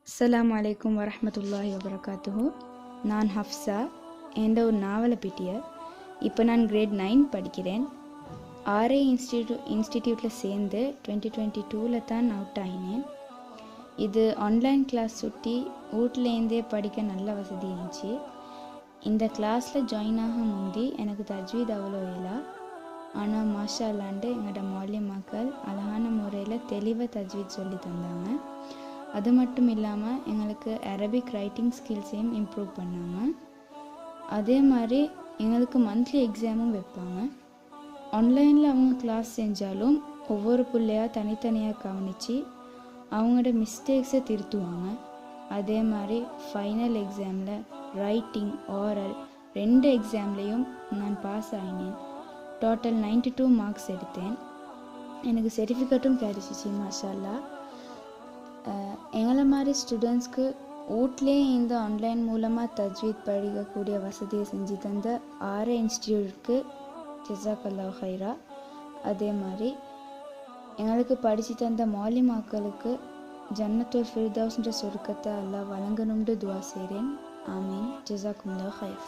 அஸ்ஸலாமு அலைக்கும் வரஹ்மத்துல்லாஹி வபரகாத்துஹு. நான் ஹஃப்ஸா. என்ற ஒரு நாவலை பிட்டிய இப்போ நான் கிரேட் 9 படிக்கிறேன். ஆர்ஐ இன்ஸ்டிடியூட்டில் சேர்ந்து 2022 தான் அவுட் ஆகினேன். இது ஆன்லைன் கிளாஸ் சுட்டி வீட்டிலேருந்தே படிக்க நல்ல வசதி இருந்துச்சு. இந்த கிளாஸில் ஜாயின் ஆக முந்தி எனக்கு தஜ்வீத் அவ்வளோ இல்லை. ஆனால் மாஷா அல்லாண்டு எங்களோட மௌலிமாக்கள் அழகான முறையில் தெளிவாக தஜ்வீத் சொல்லி தந்தாங்க. அது மட்டும் இல்லாமல் எங்களுக்கு அரபிக் ரைட்டிங் ஸ்கில்ஸையும் இம்ப்ரூவ் பண்ணாங்க. அதே மாதிரி எங்களுக்கு மந்த்லி எக்ஸாமும் வைப்பாங்க. ஆன்லைனில் அவங்க கிளாஸ் செஞ்சாலும் ஒவ்வொரு பிள்ளையாக தனித்தனியாக கவனித்து அவங்களோட மிஸ்டேக்ஸை திருத்துவாங்க. அதே மாதிரி ஃபைனல் எக்ஸாமில் ரைட்டிங் ஓரல் 2 எக்ஸாம்லேயும் நான் பாஸ் ஆகினேன். டோட்டல் 92 மார்க்ஸ் எடுத்தேன். எனக்கு சர்டிஃபிகேட்டும் கிடைச்சிச்சு மாஷா அல்லாஹ். எங்களை மாதிரி ஸ்டூடெண்ட்ஸ்க்கு வீட்லேயே இந்த ஆன்லைன் மூலமாக தஜ்வீத் படிக்கக்கூடிய வசதியை செஞ்சு தந்த ஆர்ஐ இன்ஸ்டிடியூட்க்கு ஜஸாக்கல்லாஹு ஹைரா. அதே மாதிரி எங்களுக்கு படித்து தந்த மௌலிமாக்களுக்கு ஜன்னத்துல் ஃபிர்தௌஸ்ன்ற சொர்க்கத்தை அல்லாஹ் வழங்கணும்னு துவா செய்கிறேன். ஆமீன். ஜஸாக்குமுல்லாஹு ஹைர்.